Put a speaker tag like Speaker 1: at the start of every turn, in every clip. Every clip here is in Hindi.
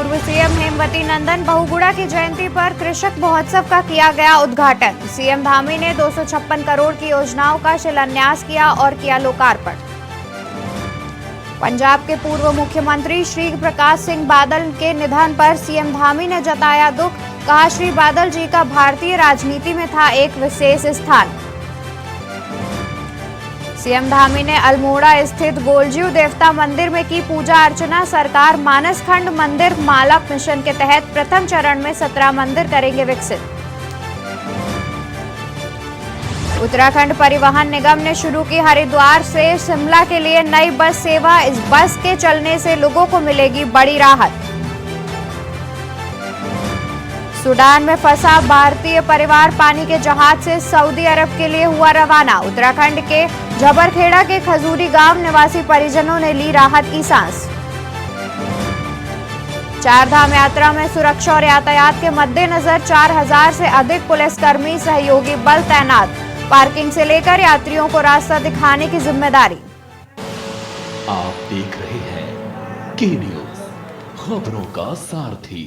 Speaker 1: पूर्व सीएम हेमवती नंदन बहुगुणा की जयंती पर कृषक महोत्सव का किया गया उद्घाटन। सीएम धामी ने 256 करोड़ की योजनाओं का शिलान्यास किया और किया लोकार्पण। पंजाब के पूर्व मुख्यमंत्री श्री प्रकाश सिंह बादल के निधन पर सीएम धामी ने जताया दुख। कहा, श्री बादल जी का भारतीय राजनीति में था एक विशेष स्थान। सीएम धामी ने अल्मोड़ा स्थित गोलजीव देवता मंदिर में की पूजा अर्चना। सरकार मानसखंड मंदिर माला मिशन के तहत प्रथम चरण में 17 मंदिर करेंगे विकसित। उत्तराखंड परिवहन निगम ने शुरू की हरिद्वार से शिमला के लिए नई बस सेवा। इस बस के चलने से लोगों को मिलेगी बड़ी राहत। सूडान में फंसा भारतीय परिवार पानी के जहाज से सऊदी अरब के लिए हुआ रवाना। उत्तराखंड के जबरखेड़ा के खजूरी गांव निवासी परिजनों ने ली राहत की सांस। चारधाम यात्रा में सुरक्षा और यातायात के मद्देनजर 4000 से अधिक पुलिसकर्मी सहयोगी बल तैनात। पार्किंग से लेकर यात्रियों को रास्ता दिखाने की जिम्मेदारी।
Speaker 2: आप देख रहे हैं के न्यूज, खबरों का सारथी।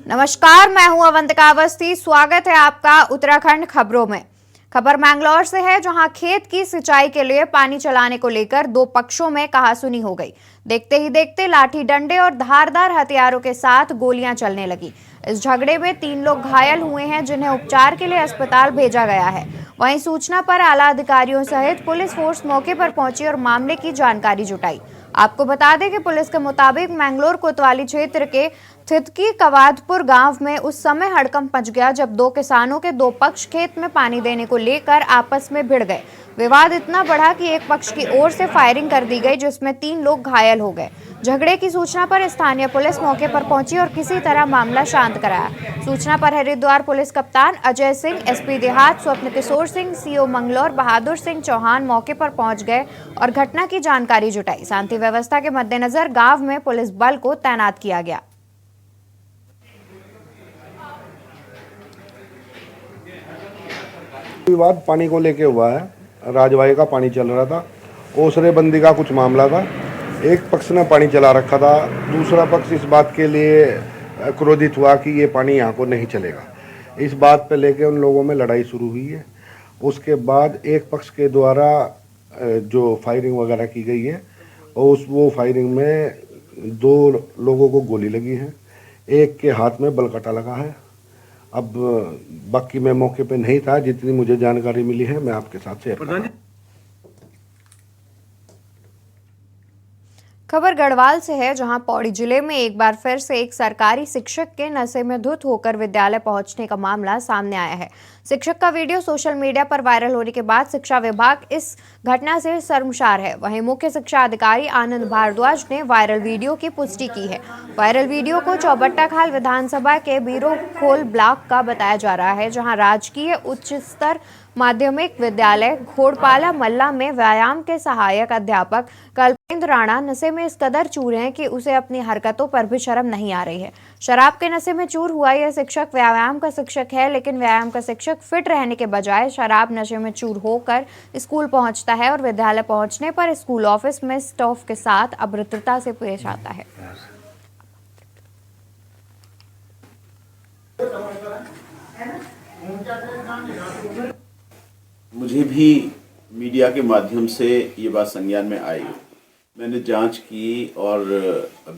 Speaker 1: नमस्कार, मैं हूं अवंतिका अवस्थी। स्वागत है आपका उत्तराखंड खबरों में। खबर मैंगलोर से है, जहां खेत की सिंचाई के लिए पानी चलाने को लेकर दो पक्षों में कहासुनी हो गई। देखते ही देखते लाठी डंडे और धारदार हथियारों के साथ गोलियां चलने लगी। इस झगड़े में 3 लोग घायल हुए हैं, जिन्हें उपचार के लिए अस्पताल भेजा गया है। वहीं सूचना पर आला अधिकारियों सहित पुलिस फोर्स मौके पर पहुंची और मामले की जानकारी जुटाई। आपको बता दें कि पुलिस के मुताबिक मैंगलोर कोतवाली क्षेत्र के थितकी कवादपुर गांव में उस समय हड़कंप मच गया जब 2 किसानों के 2 पक्ष खेत में पानी देने को लेकर आपस में भिड़ गए। विवाद इतना बढ़ा कि एक पक्ष की ओर से फायरिंग कर दी गई, जिसमें 3 लोग घायल हो गए। झगड़े की सूचना पर स्थानीय पुलिस मौके पर पहुंची और किसी तरह मामला शांत कराया। सूचना पर हरिद्वार पुलिस कप्तान अजय सिंह, एसपी देहात स्वप्न किशोर सिंह, सीओ मंगलौर बहादुर सिंह चौहान मौके पर पहुंच गए और घटना की जानकारी जुटाई। शांति व्यवस्था के मद्देनजर गांव में पुलिस बल को तैनात किया गया।
Speaker 3: विवाद पानी को लेके हुआ है। राजवाही का पानी चल रहा था, ओसरे बंदी का कुछ मामला था। एक पक्ष ने पानी चला रखा था, दूसरा पक्ष इस बात के लिए क्रोधित हुआ कि ये पानी यहाँ को नहीं चलेगा। इस बात पे लेके उन लोगों में लड़ाई शुरू हुई है। उसके बाद एक पक्ष के द्वारा जो फायरिंग वगैरह की गई है, और वो फायरिंग में 2 लोगों को गोली लगी है, एक के हाथ में बलकटा लगा है। अब बाकी मैं मौके पे नहीं था, जितनी मुझे जानकारी मिली है मैं आपके साथ शेयर कर रहा हूं।
Speaker 1: खबर गढ़वाल से है, जहां पौड़ी जिले में एक बार फिर से एक सरकारी शिक्षक के नशे में धुत होकर विद्यालय पहुंचने का मामला सामने आया है। शिक्षक का वीडियो सोशल मीडिया पर वायरल होने के बाद शिक्षा विभाग इस घटना से शर्मसार है। वहीं मुख्य शिक्षा अधिकारी आनंद भारद्वाज ने वायरल वीडियो की पुष्टि की है। वायरल वीडियो को चौबट्टाखाल विधानसभा के बीरोखोल ब्लॉक का बताया जा रहा है, जहाँ राजकीय उच्च स्तर माध्यमिक विद्यालय घोड़पाला मल्ला में व्यायाम के सहायक अध्यापक कल्पेंद्र राणा नशे में इस कदर चूर हैं कि उसे अपनी हरकतों पर भी शर्म नहीं आ रही है। शराब के नशे में चूर हुआ यह शिक्षक व्यायाम का शिक्षक है, लेकिन व्यायाम का शिक्षक फिट रहने के बजाय शराब नशे में चूर होकर स्कूल पहुंचता है और विद्यालय पहुंचने पर स्कूल ऑफिस में स्टाफ के साथ अभद्रता से पेश आता है।
Speaker 4: मुझे भी मीडिया के माध्यम से ये बात संज्ञान में आई। मैंने जांच की और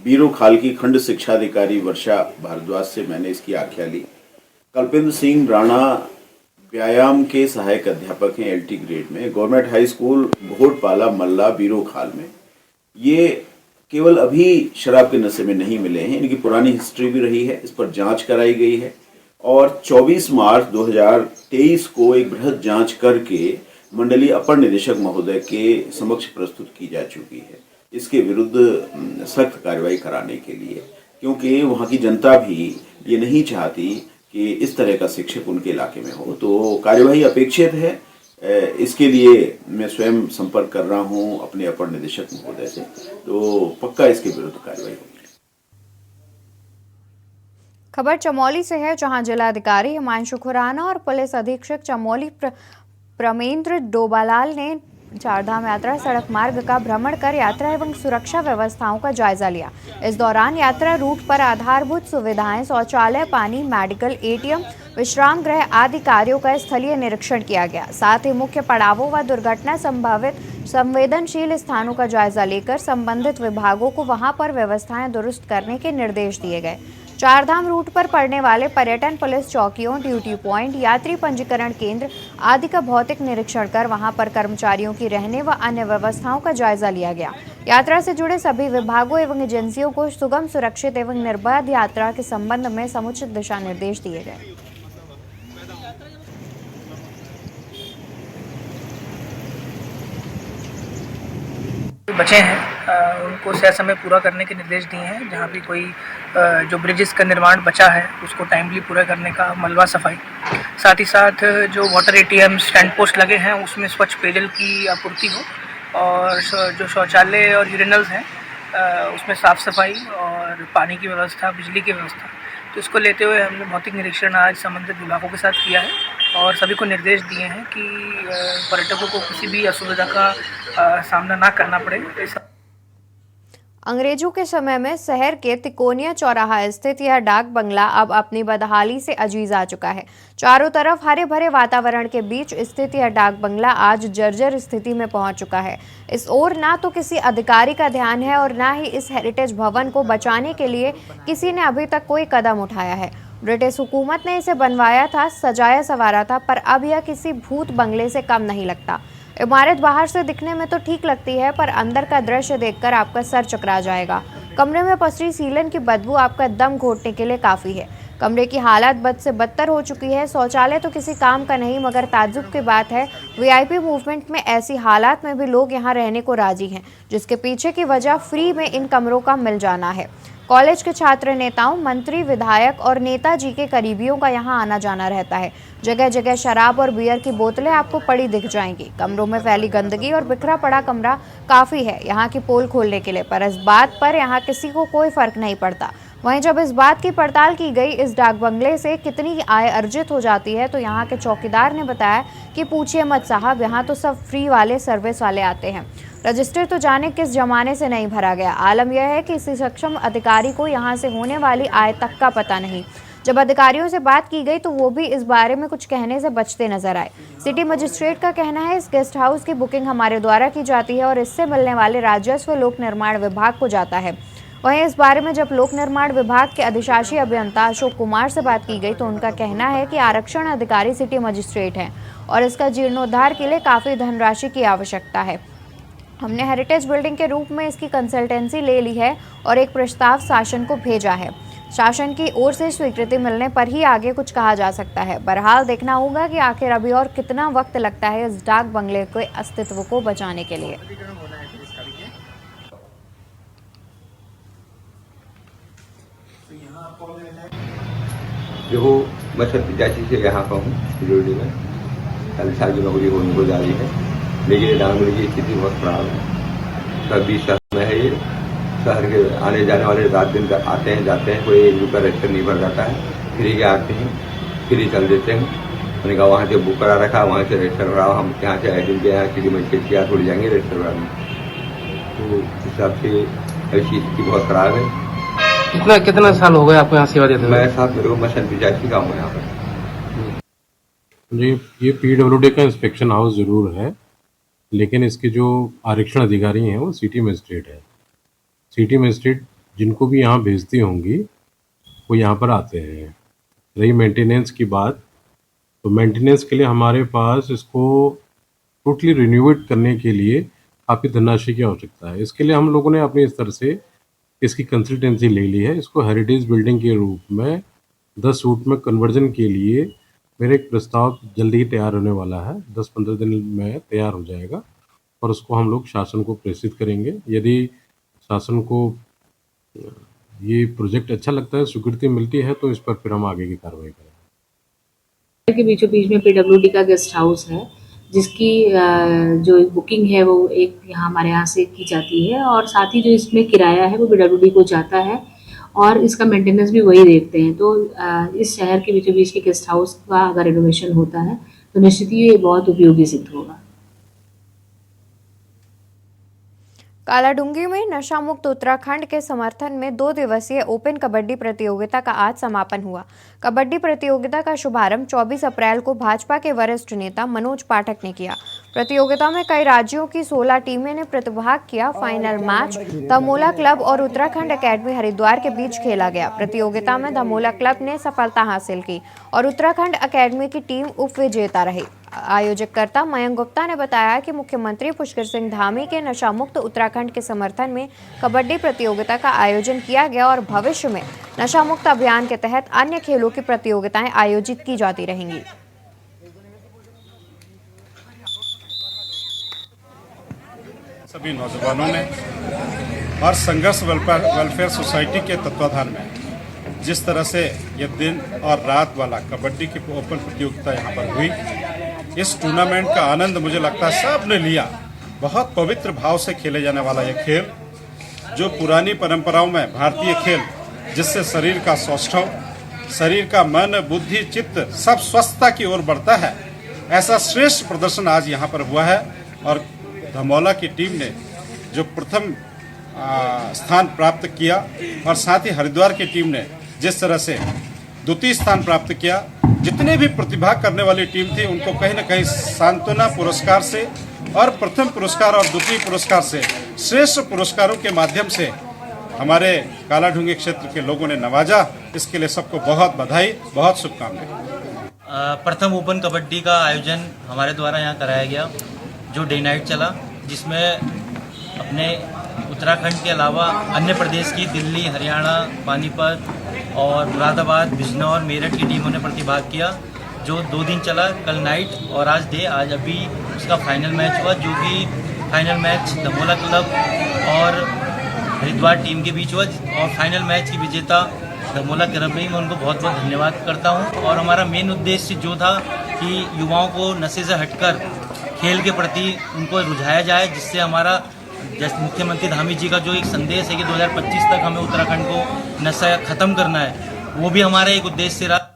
Speaker 4: बीरोखाल की खंड शिक्षा अधिकारी वर्षा भारद्वाज से मैंने इसकी आख्या ली। कल्पेंद्र सिंह राणा व्यायाम के सहायक अध्यापक हैं LT ग्रेड में, गवर्नमेंट हाई स्कूल घोड़पाला मल्ला बीरोखाल में। ये केवल अभी शराब के नशे में नहीं मिले हैं, इनकी पुरानी हिस्ट्री भी रही है, इस पर जांच कराई गई है और 24 मार्च 2023 को एक बृहद जांच करके मंडलीय अपर निदेशक महोदय के समक्ष प्रस्तुत की जा चुकी है। इसके विरुद्ध सख्त कार्रवाई कराने के लिए, क्योंकि वहाँ की जनता भी ये नहीं चाहती कि इस तरह का शिक्षक उनके इलाके में हो, तो कार्यवाही अपेक्षित है। इसके लिए मैं स्वयं संपर्क कर रहा हूँ अपने अपर निदेशक महोदय से, तो पक्का इसके विरुद्ध कार्रवाई होगी।
Speaker 1: खबर चमोली से है, जहां जिलाधिकारी हिमांशु खुराना और पुलिस अधीक्षक चमोली प्रमेंद्र डोबालाल ने चारधाम यात्रा सड़क मार्ग का भ्रमण कर यात्रा एवं सुरक्षा व्यवस्थाओं का जायजा लिया। इस दौरान यात्रा रूट पर आधारभूत सुविधाएं, शौचालय, पानी, मेडिकल, एटीएम, विश्राम गृह आदि कार्यों का स्थलीय निरीक्षण किया गया। साथ ही मुख्य पड़ावों व दुर्घटना संभावित संवेदनशील स्थानों का जायजा लेकर संबंधित विभागों को वहां पर व्यवस्थाएं दुरुस्त करने के निर्देश दिए गए। चारधाम रूट पर पड़ने वाले पर्यटन पुलिस चौकियों, ड्यूटी पॉइंट, यात्री पंजीकरण केंद्र आदि का भौतिक निरीक्षण कर वहां पर कर्मचारियों की रहने व अन्य व्यवस्थाओं का जायजा लिया गया। यात्रा से जुड़े सभी विभागों एवं एजेंसियों को सुगम, सुरक्षित एवं निर्बाध यात्रा के संबंध में समुचित दिशा निर्देश दिए गए।
Speaker 5: बचे हैं उनको सह समय पूरा करने के निर्देश दिए हैं। जहाँ भी कोई जो ब्रिजेस का निर्माण बचा है उसको टाइमली पूरा करने का, मलबा सफाई, साथ ही साथ जो वाटर एटीएम स्टैंड पोस्ट लगे हैं उसमें स्वच्छ पेयजल की आपूर्ति हो, और जो शौचालय और यूरिनल्स हैं उसमें साफ़ सफाई और पानी की व्यवस्था, बिजली की व्यवस्था। तो इसको लेते हुए हमने भौतिक निरीक्षण आज संबंधित विभागों के साथ किया है और सभी को निर्देश दिए हैं कि पर्यटकों को किसी भी असुविधा का सामना ना करना पड़े।
Speaker 1: अंग्रेजों के समय में शहर के तिकोनिया चौराहा स्थित यह डाक बंगला अब अपनी बदहाली से अजीज आ चुका है। चारों तरफ हरे भरे वातावरण के बीच स्थित यह डाक बंगला आज जर्जर स्थिति में पहुंच चुका है। इस ओर ना तो किसी अधिकारी का ध्यान है और ना ही इस हेरिटेज भवन को बचाने के लिए किसी ने अभी तक कोई कदम उठाया है। ब्रिटिश हुकूमत ने इसे बनवाया था, सजाया संवारा था, पर अब यह किसी भूत बंगले से कम नहीं लगता। इमारत बाहर से दिखने में तो ठीक लगती है, पर अंदर का दृश्य देखकर आपका सर चकरा जाएगा। कमरे में पसरी सीलन की बदबू आपका दम घोटने के लिए काफ़ी है। कमरे की हालत बद से बदतर हो चुकी है। शौचालय तो किसी काम का नहीं, मगर ताज्जुब की बात है वीआईपी मूवमेंट में ऐसी हालात में भी लोग यहाँ रहने को राजी हैं, जिसके पीछे की वजह फ्री में इन कमरों का मिल जाना है। कॉलेज के छात्र नेताओं, मंत्री, विधायक और नेताजी के करीबियों का यहाँ आना जाना रहता है। जगह जगह शराब और बियर की बोतलें आपको पड़ी दिख जाएंगी। कमरों में फैली गंदगी और बिखरा पड़ा कमरा काफ़ी है यहाँ की पोल खोलने के लिए, पर इस बात पर यहाँ किसी को कोई फर्क नहीं पड़ता। वहीं जब इस बात की पड़ताल की गई इस डाक बंगले से कितनी आय अर्जित हो जाती है, तो यहाँ के चौकीदार ने बताया कि पूछिए मत साहब, यहाँ तो सब फ्री वाले सर्विस वाले आते हैं। रजिस्टर तो जाने किस जमाने से नहीं भरा गया। आलम यह है कि किसी सक्षम अधिकारी को यहाँ से होने वाली आय तक का पता नहीं। जब अधिकारियों से बात की गई तो वो भी इस बारे में कुछ कहने से बचते नजर आए। सिटी मजिस्ट्रेट का कहना है इस गेस्ट हाउस की बुकिंग हमारे द्वारा की जाती है और इससे मिलने वाले राजस्व लोक निर्माण विभाग को जाता है। वहीं इस बारे में जब लोक निर्माण विभाग के अधिशासी अभियंता अशोक कुमार से बात की गई तो उनका कहना है कि आरक्षण अधिकारी सिटी मजिस्ट्रेट हैं और इसका जीर्णोद्धार के लिए काफ़ी धनराशि की आवश्यकता है। हमने हेरिटेज बिल्डिंग के रूप में इसकी कंसल्टेंसी ले ली है और एक प्रस्ताव शासन को भेजा है। शासन की ओर से स्वीकृति मिलने पर ही आगे कुछ कहा जा सकता है। बहरहाल देखना होगा कि आखिर अभी और कितना वक्त लगता है इस डाक बंगले के अस्तित्व को बचाने के लिए।
Speaker 6: देखो, मैं 87 से यहाँ का हूँ सिरोडी में। 40 साल की नौकरी होने को जा रही है, लेकिन डांगरी की स्थिति बहुत खराब है। सब 20 साल में है ये। शहर के आने जाने वाले रात दिन का आते हैं जाते हैं, कोई 1 रुपया रजिस्टर नहीं भर जाता है। फ्री के आते हैं, फ्री चल देते हैं। मैंने कहा वहाँ से बुक करा रखा, वहाँ से रजिस्टर भराओ। हम यहाँ से आए दिन के यहाँ सिटी मजिस्ट्रेट के यहाँ थोड़ी जाएंगे रजिस्टर भराने। तो इस हिसाब से ऐसी स्थिति बहुत खराब है।
Speaker 7: कितना साल हो गए आपको यहाँ सेवा देते हुए?
Speaker 6: मैं साथ मेरे को मैं 87 का हूँ यहाँ पर
Speaker 7: जी। ये पीडब्ल्यूडी का इंस्पेक्शन हाउस जरूर है, लेकिन इसके जो आरक्षण अधिकारी हैं वो सिटी मजिस्ट्रेट है। सिटी मजिस्ट्रेट जिनको भी यहाँ भेजती होंगी वो यहाँ पर आते हैं। रही मेंटेनेंस की बात, तो मेंटेनेंस के लिए हमारे पास इसको टोटली रिन्यूएट करने के लिए काफ़ी धनराशि की आवश्यकता है। इसके लिए हम लोगों ने अपने स्तर से इसकी कंसल्टेंसी ले ली है। इसको हेरिटेज बिल्डिंग के रूप में 10 फुट में कन्वर्जन के लिए मेरा एक प्रस्ताव जल्दी ही तैयार होने वाला है। 10-15 दिन में तैयार हो जाएगा और उसको हम लोग शासन को प्रेषित करेंगे। यदि शासन को ये प्रोजेक्ट अच्छा लगता है, स्वीकृति मिलती है, तो इस पर फिर हम आगे की कार्रवाई करेंगे।
Speaker 8: के बीचों बीच में पीडब्ल्यूडी का गेस्ट हाउस है, जिसकी जो बुकिंग है वो एक यहाँ हमारे यहाँ से की जाती है और साथ ही जो इसमें किराया है वो पीडब्ल्यूडी को जाता है और इसका मेंटेनेंस भी वही देखते हैं। तो इस शहर के बीचों बीच के गेस्ट हाउस का अगर रिनोवेशन होता है तो निश्चित ही ये बहुत उपयोगी सिद्ध होगा।
Speaker 1: कालाडूंगी में नशा मुक्त उत्तराखंड के समर्थन में 2 दिवसीय ओपन कबड्डी प्रतियोगिता का आज समापन हुआ। कबड्डी प्रतियोगिता का शुभारंभ 24 अप्रैल को भाजपा के वरिष्ठ नेता मनोज पाठक ने किया। प्रतियोगिता में कई राज्यों की 16 टीमें ने प्रतिभाग किया। फाइनल मैच दमोला क्लब और उत्तराखंड एकेडमी हरिद्वार के बीच खेला गया। प्रतियोगिता में दमोला क्लब ने सफलता हासिल की और उत्तराखंड एकेडमी की टीम उपविजेता रही। आयोजकर्ता मयंक गुप्ता ने बताया कि मुख्यमंत्री पुष्कर सिंह धामी के नशा मुक्त उत्तराखंड के समर्थन में कबड्डी प्रतियोगिता का आयोजन किया गया और भविष्य में नशा मुक्त अभियान के तहत अन्य खेलों की प्रतियोगिताएं आयोजित की जाती रहेंगी।
Speaker 9: सभी नौजवानों ने और संघर्ष वेलफेयर सोसाइटी के तत्वाधान में जिस तरह से ये दिन और रात वाला कबड्डी की ओपन प्रतियोगिता यहाँ पर हुई, इस टूर्नामेंट का आनंद मुझे लगता है सब ने लिया। बहुत पवित्र भाव से खेले जाने वाला ये खेल, जो पुरानी परंपराओं में भारतीय खेल, जिससे शरीर का सौष्ठव, शरीर का मन, बुद्धि, चित्त सब स्वस्थता की ओर बढ़ता है, ऐसा श्रेष्ठ प्रदर्शन आज यहाँ पर हुआ है। और धमोला की टीम ने जो प्रथम स्थान प्राप्त किया और साथ ही हरिद्वार की टीम ने जिस तरह से द्वितीय स्थान प्राप्त किया, जितने भी प्रतिभाग करने वाली टीम थी उनको कहीं न कहीं सांत्वना पुरस्कार से और प्रथम पुरस्कार और द्वितीय पुरस्कार से श्रेष्ठ पुरस्कारों के माध्यम से हमारे कालाडूंगी क्षेत्र के लोगों ने नवाजा। इसके लिए सबको बहुत बधाई, बहुत शुभकामनाएं।
Speaker 10: प्रथम ओपन कबड्डी का आयोजन हमारे द्वारा यहाँ कराया गया, जो डे नाइट चला, जिसमें अपने उत्तराखंड के अलावा अन्य प्रदेश की दिल्ली, हरियाणा, पानीपत और मुरादाबाद, बिजनौर, मेरठ की टीमों ने प्रतिभाग किया, जो 2 दिन चला, कल नाइट और आज डे। आज अभी उसका फाइनल मैच हुआ, जो कि फाइनल मैच दमोला क्लब और हरिद्वार टीम के बीच हुआ और फाइनल मैच की विजेता दमोला क्लब रही। मैं उनको बहुत बहुत धन्यवाद करता हूं। और हमारा मेन उद्देश्य जो था कि युवाओं को नशे से हटकर खेल के प्रति उनको रुझाया जाए, जिससे हमारा जैसे मुख्यमंत्री धामी जी का जो एक संदेश है कि 2025 तक हमें उत्तराखंड को नशा खत्म करना है, वो भी हमारा एक उद्देश्य रहा।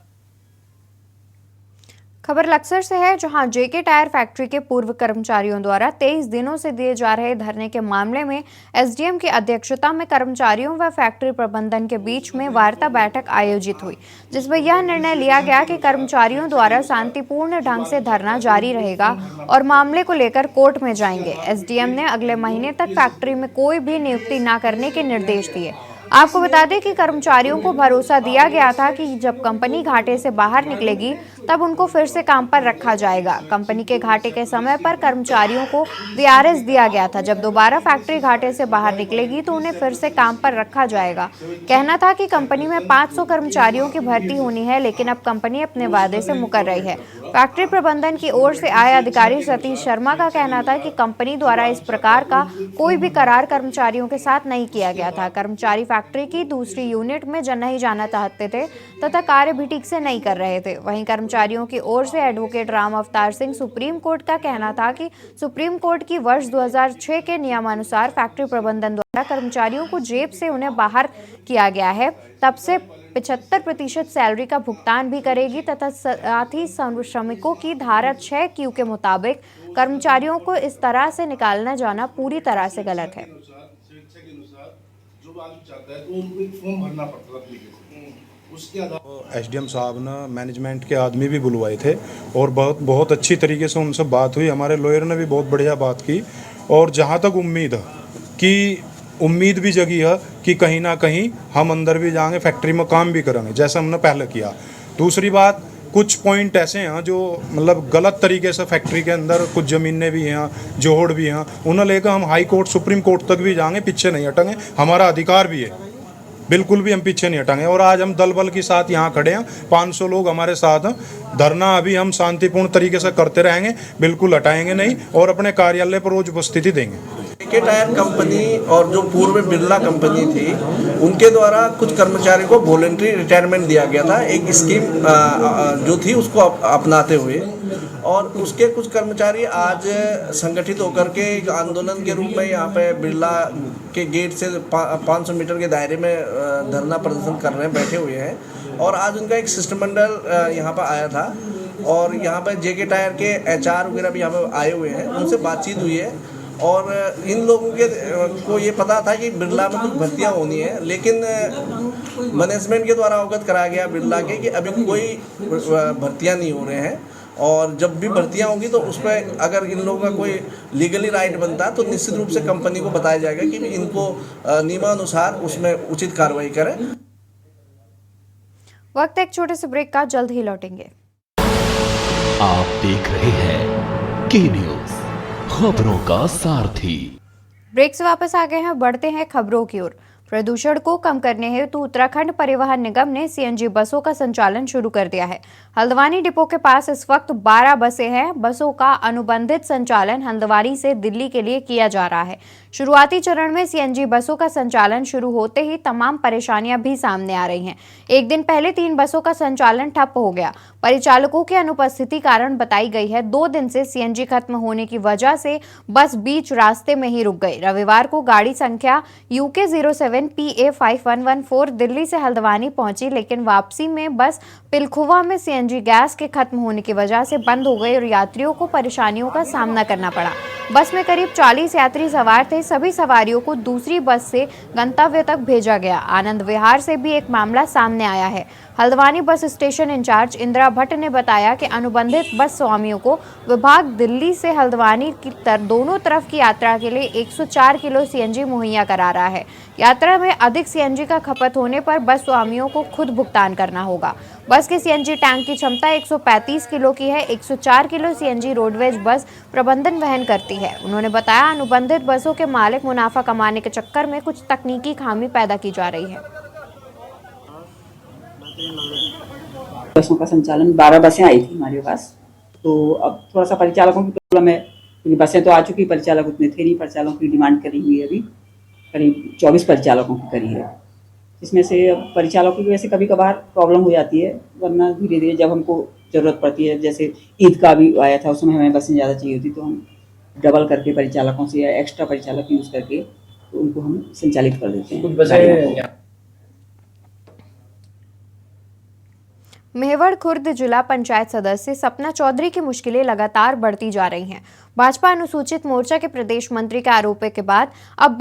Speaker 1: खबर लक्सर से है, जहां जेके टायर फैक्ट्री के पूर्व कर्मचारियों द्वारा 23 दिनों से दिए जा रहे धरने के मामले में एसडीएम की अध्यक्षता में कर्मचारियों व फैक्ट्री प्रबंधन के बीच में वार्ता बैठक आयोजित हुई, जिसमें यह निर्णय लिया गया कि कर्मचारियों द्वारा शांतिपूर्ण ढंग से धरना जारी रहेगा और मामले को लेकर कोर्ट में जाएंगे। एसडीएम ने अगले महीने तक फैक्ट्री में कोई भी नियुक्ति न करने के निर्देश दिए। आपको बता दें कि कर्मचारियों को भरोसा दिया गया था कि जब कंपनी घाटे से बाहर निकलेगी तब उनको फिर से काम पर रखा जाएगा। कंपनी के घाटे के समय पर कर्मचारियों को वीआरएस दिया गया था। जब दोबारा फैक्ट्री घाटे से बाहर निकलेगी तो उन्हें फिर से काम पर रखा जाएगा। कहना था कि कंपनी में 500 कर्मचारियों की भर्ती होनी है, लेकिन अब कंपनी अपने वादे से मुकर रही है। फैक्ट्री प्रबंधन की ओर से आए अधिकारी सतीश शर्मा का कहना था कि कंपनी द्वारा इस प्रकार का कोई भी करार कर्मचारियों के साथ नहीं किया गया था। कर्मचारी फैक्ट्री की दूसरी यूनिट में नहीं जाना चाहते थे तथा कार्य भी ठीक से नहीं कर रहे थे। वहीं कर्मचारियों की ओर से advocate Ram Avtar Singh supreme court का कहना था कि सुप्रीम कोर्ट की वर्ष 2006 के नियमानुसार फैक्ट्री प्रबंधन द्वारा कर्मचारियों को जेब से उन्हें बाहर किया गया है, तब से 75% सैलरी का भुगतान भी करेगी तथा साथ ही श्रमिकों की धारा 6Q के मुताबिक कर्मचारियों को इस तरह से निकालना जाना पूरी तरह से गलत है।
Speaker 11: एसडीएम साहब ने मैनेजमेंट के आदमी भी बुलवाए थे और बहुत अच्छी तरीके से उनसे बात हुई। हमारे लॉयर ने भी बहुत बढ़िया बात की और जहाँ तक उम्मीद भी जगी है कि कहीं ना कहीं हम अंदर भी जाएंगे, फैक्ट्री में काम भी करेंगे जैसा हमने पहले किया। दूसरी बात, कुछ पॉइंट ऐसे हैं जो मतलब गलत तरीके से फैक्ट्री के अंदर कुछ ज़मीनें भी हैं, जोड़ भी हैं, उन्हें लेकर हम हाई कोर्ट, सुप्रीम कोर्ट तक भी जाएंगे, पीछे नहीं हटेंगे। हमारा अधिकार भी है, बिल्कुल भी हम पीछे नहीं हटेंगे। और आज हम दल बल के साथ यहाँ खड़े हैं, 500 लोग हमारे साथ हैं। धरना अभी हम शांतिपूर्ण तरीके से करते रहेंगे, बिल्कुल हटाएंगे नहीं और अपने कार्यालय पर रोज उपस्थिति देंगे।
Speaker 12: जेके टायर कंपनी और जो पूर्व बिरला कंपनी थी, उनके द्वारा कुछ कर्मचारियों को वॉलंटरी रिटायरमेंट दिया गया था, एक स्कीम जो थी उसको अपनाते हुए। और उसके कुछ कर्मचारी आज संगठित होकर के एक आंदोलन के रूप में यहाँ पे बिरला के गेट से 500 मीटर के दायरे में धरना प्रदर्शन कर रहे हैं, बैठे हुए हैं। और आज उनका एक शिष्टमंडल यहाँ पर आया था और यहाँ पर जेके टायर के HR वगैरह भी यहाँ पर आए हुए हैं, उनसे बातचीत हुई है और इन लोगों के को ये पता था कि बिरला में कुछ भर्तियाँ होनी है, लेकिन मैनेजमेंट के द्वारा अवगत कराया गया बिरला के कि अभी कोई भर्तियाँ नहीं हो रहे हैं, और जब भी भर्तियाँ होंगी तो उस पर अगर इन लोगों का कोई लीगली राइट बनता है तो निश्चित रूप से कंपनी को बताया जाएगा कि इनको नियमानुसार उसमें उचित कार्रवाई करें।
Speaker 1: वक्त एक छोटे से ब्रेक का, जल्द ही लौटेंगे।
Speaker 2: आप देख रहे हैं के न्यूज, खबरों का सारथी।
Speaker 1: ब्रेक से वापस आ गए हैं, बढ़ते हैं खबरों की ओर। प्रदूषण को कम करने हेतु उत्तराखंड परिवहन निगम ने सीएनजी बसों का संचालन शुरू कर दिया है। हल्द्वानी डिपो के पास इस वक्त 12 बसें हैं। बसों का अनुबंधित संचालन हल्द्वानी से दिल्ली के लिए किया जा रहा है। शुरुआती चरण में सीएनजी बसों का संचालन शुरू होते ही तमाम परेशानियां भी सामने आ रही हैं। एक दिन पहले 3 बसों का संचालन ठप हो गया। परिचालकों की अनुपस्थिति कारण बताई गई है। 2 दिन से सीएनजी खत्म होने की वजह से बस बीच रास्ते में ही रुक गई। रविवार को गाड़ी संख्या UK 07 PA 5114 दिल्ली से हल्द्वानी पहुंची, लेकिन वापसी में बस पिलखुवा में सीएनजी गैस के खत्म होने की वजह से बंद हो गई और यात्रियों को परेशानियों का सामना करना पड़ा। बस में करीब 40 यात्री सवार थे। सभी सवारियों को दूसरी बस से गंतव्य तक भेजा गया। आनंद विहार से भी एक मामला सामने आया है। Haldwani bus station in charge Indira Bhatt ने बताया कि अनुबंधित बस स्वामियों को विभाग दिल्ली से हल्द्वानी की दोनों तरफ की यात्रा के लिए 104 किलो सीएनजी मुहैया करा रहा है। यात्रा में अधिक सीएनजी का खपत होने पर बस स्वामियों को खुद भुगतान करना होगा। बस के सीएनजी टैंक की क्षमता 135 किलो की है। 104 किलो सीएनजी रोडवेज बस प्रबंधन वहन करती है। उन्होंने बताया, अनुबंधित बसों के मालिक मुनाफा कमाने के चक्कर में कुछ तकनीकी खामी पैदा की जा रही है।
Speaker 13: बसों का संचालन 12 बसें आई थी हमारे पास, तो अब थोड़ा सा परिचालकों की प्रॉब्लम है, क्योंकि बसें तो आ चुकी, परिचालक उतने थे नहीं। परिचालकों की डिमांड करी हुई है, अभी करीब 24 परिचालकों की करी है, जिसमें से परिचालकों की वैसे कभी कभार प्रॉब्लम हो जाती है, वरना धीरे धीरे जब हमको ज़रूरत पड़ती है, जैसे ईद का भी आया था, उसमें हमें बसें ज़्यादा चाहिए होती, तो हम डबल करके परिचालकों से या एक्स्ट्रा परिचालक यूज़ करके तो उनको हम संचालित कर देते हैं।
Speaker 1: मेहवड़ खुर्द जिला पंचायत सदस्य सपना चौधरी की मुश्किलें लगातार बढ़ती जा रही हैं। भाजपा अनुसूचित मोर्चा के प्रदेश मंत्री के आरोप के बाद अब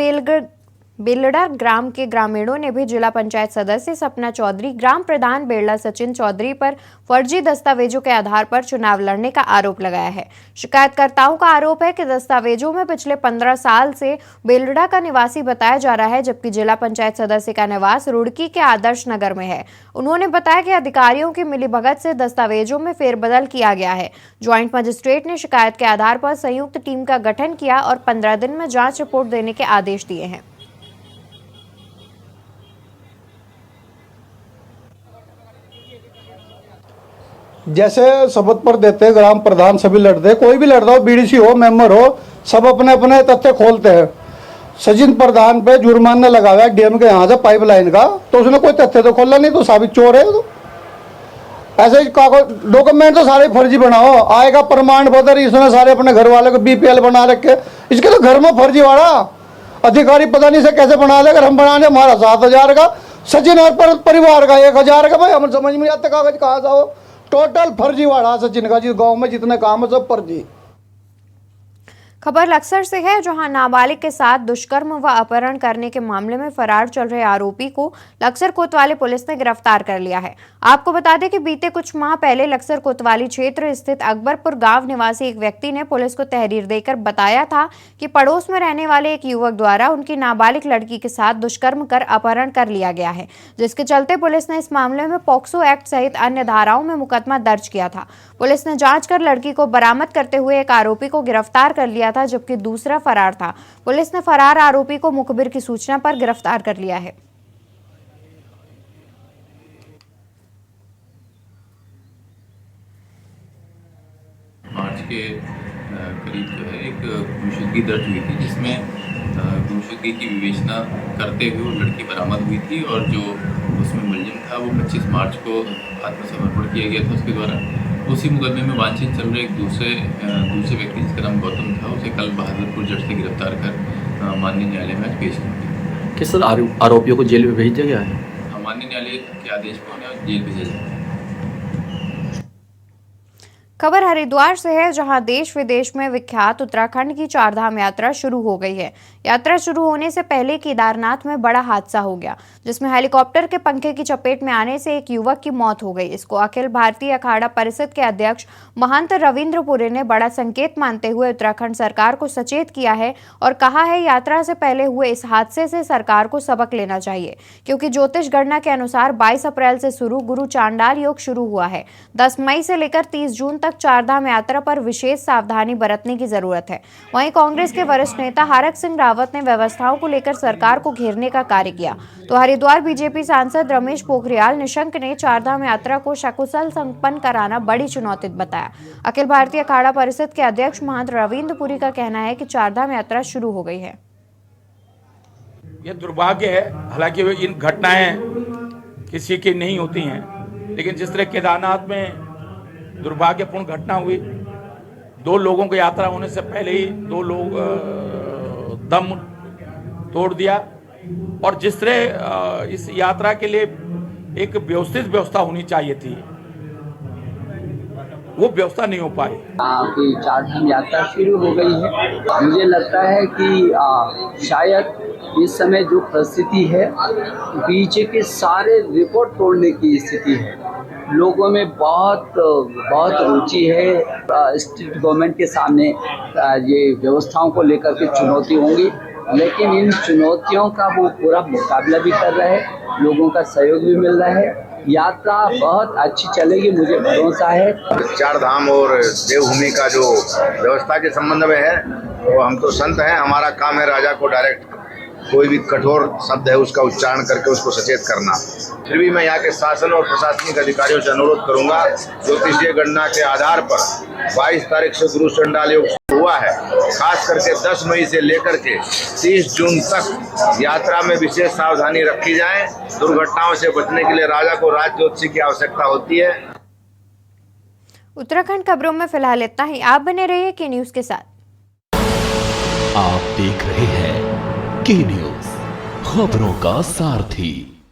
Speaker 1: बेलड़ा ग्राम के ग्रामीणों ने भी जिला पंचायत सदस्य सपना चौधरी, ग्राम प्रधान बेलड़ा सचिन चौधरी पर फर्जी दस्तावेजों के आधार पर चुनाव लड़ने का आरोप लगाया है। शिकायतकर्ताओं का आरोप है कि दस्तावेजों में पिछले 15 साल से बेलड़ा का निवासी बताया जा रहा है, जबकि जिला पंचायत सदस्य का निवास रुड़की के आदर्श नगर में है। उन्होंने बताया कि अधिकारियों की मिलीभगत से दस्तावेजों में फेरबदल किया गया है। ज्वाइंट मजिस्ट्रेट ने शिकायत के आधार पर संयुक्त टीम का गठन किया और 15 दिन में जांच रिपोर्ट देने के आदेश दिए हैं।
Speaker 14: जैसे शपथ पर देते ग्राम प्रधान सभी लड़ते, कोई भी लड़ता हो, बीडीसी हो, मेंबर हो, सब अपने अपने तथ्य खोलते हैं। सचिन प्रधान पे जुर्माना लगाया डैम के यहाँ से पाइपलाइन का, तो उसने कोई तथ्य तो खोला नहीं, तो साबित चोर है। तो ऐसे डॉक्यूमेंट तो सारे फर्जी बनाओ, आएगा प्रमाण पत्र, इसने सारे अपने घर वाले को BPL बना रखे, इसके तो घर में फर्जी वाला अधिकारी पता नहीं से कैसे बना ले। अगर हम बनाने हमारा 7,000 का, सचिन और परिवार का 1,000 का, भाई हम समझ में आते कागज कहाँ जाओ। टोटल फर्जीवाड़ा सचिन का, जिस गांव में जितने काम है सब फर्जी।
Speaker 1: खबर लक्सर से है, जहां नाबालिग के साथ दुष्कर्म व अपहरण करने के मामले में फरार चल रहे आरोपी को लक्सर कोतवाली पुलिस ने गिरफ्तार कर लिया है। आपको बता दें कि बीते कुछ माह पहले लक्सर कोतवाली क्षेत्र स्थित अकबरपुर गांव निवासी एक व्यक्ति ने पुलिस को तहरीर देकर बताया था कि पड़ोस में रहने वाले एक युवक द्वारा उनकी नाबालिग लड़की के साथ दुष्कर्म कर अपहरण कर लिया गया है, जिसके चलते पुलिस ने इस मामले में पॉक्सो एक्ट सहित अन्य धाराओं में मुकदमा दर्ज किया था। पुलिस ने जांच कर लड़की को बरामद करते हुए एक आरोपी को गिरफ्तार कर लिया था, जबकि दूसरा फरार था। पुलिस ने फरार आरोपी को मुखबिर की सूचना पर गिरफ्तार कर लिया है।
Speaker 15: मार्च के करीब जो है एक गुमशुदगी दर्ज हुई थी, जिसमें गुमशुदगी की विवेचना करते हुए वो लड़की बरामद हुई थी और जो उसमें मुलजिम था वो 25 मार्च को आत्मसमर्पण किया गया था उसके द्वारा। उसी मुकदमे में वांछित चल रहे एक दूसरे व्यक्ति जिसका नाम गौतम था, उसे कल बहादुरपुर जज से गिरफ्तार कर माननीय न्यायालय में आज पेश किया गया।
Speaker 16: किस आरोपियों को जेल में भेज दिया गया है?
Speaker 15: माननीय न्यायालय के आदेश पर उन्हें जेल भेजा जाएगा।
Speaker 1: खबर हरिद्वार से है, जहां देश विदेश में विख्यात उत्तराखंड की चारधाम यात्रा शुरू हो गई है। यात्रा शुरू होने से पहले केदारनाथ में बड़ा हादसा हो गया, जिसमें हेलीकॉप्टर के पंखे की चपेट में आने से एक युवक की मौत हो गई। इसको अखिल भारतीय अखाड़ा परिषद के अध्यक्ष महंत रविंद्रपुरी ने बड़ा संकेत मानते हुए उत्तराखंड सरकार को सचेत किया है और कहा है, यात्रा से पहले हुए इस हादसे से सरकार को सबक लेना चाहिए, क्योंकि ज्योतिष गणना के अनुसार 22 अप्रैल से शुरू गुरु चांडाल योग शुरू हुआ है। 10 मई से लेकर 30 जून तक चारधाम यात्रा पर विशेष सावधानी बरतने की जरूरत है। वहीं कांग्रेस के वरिष्ठ नेता हरक सिंह रावत ने व्यवस्थाओं को लेकर सरकार को घेरने का कार्य किया, तो हरिद्वार बीजेपी सांसद रमेश पोखरियाल निशंक ने चारधाम यात्रा को सकुशल संपन्न कराना बड़ी चुनौती बताया। अखिल भारतीय अखाड़ा परिषद के अध्यक्ष महंत रविंद्रपुरी का कहना है कि चारधाम यात्रा शुरू हो गई है।
Speaker 17: यह दुर्भाग्य है, हालांकि इन घटनाएं किसी की नहीं होती हैं, लेकिन जिस तरह केदारनाथ में दुर्भाग्यपूर्ण घटना हुई, 2 लोगों को यात्रा होने से पहले ही 2 लोग दम तोड़ दिया, और जिस तरह इस यात्रा के लिए एक व्यवस्थित व्यवस्था होनी चाहिए थी, वो व्यवस्था नहीं हो पाई।
Speaker 18: कि चारधाम यात्रा शुरू हो गई है। मुझे लगता है कि शायद इस समय जो परिस्थिति है, पीछे के सारे रिकॉर्ड तोड़ने की स्थिति है। लोगों में बहुत रुचि है। स्टेट गवर्नमेंट के सामने ये व्यवस्थाओं को लेकर के चुनौती होंगी, लेकिन इन चुनौतियों का वो पूरा मुकाबला भी कर रहे हैं, लोगों का सहयोग भी मिल रहा है। यात्रा बहुत अच्छी चलेगी, मुझे भरोसा है।
Speaker 3: चारधाम और देवभूमि का जो व्यवस्था के संबंध में है, वो हम तो संत हैं, हमारा काम है राजा को डायरेक्ट कोई भी कठोर शब्द है उसका उच्चारण करके उसको सचेत करना। फिर भी मैं यहाँ के शासन और प्रशासनिक अधिकारियों से अनुरोध करूंगा, ज्योतिषीय गणना के आधार पर 22 तारीख से गुरु चांडाल योग हुआ है, खास करके 10 मई से लेकर के 30 जून तक यात्रा में विशेष सावधानी रखी जाए। दुर्घटनाओं से बचने के लिए राजा को राज ज्योतिषी की आवश्यकता होती है।
Speaker 1: उत्तराखंड खबरों में फिलहाल इतना ही। आप बने रहिए के न्यूज के साथ।
Speaker 2: आप देख रहे हैं के न्यूज, खबरों का सारथी।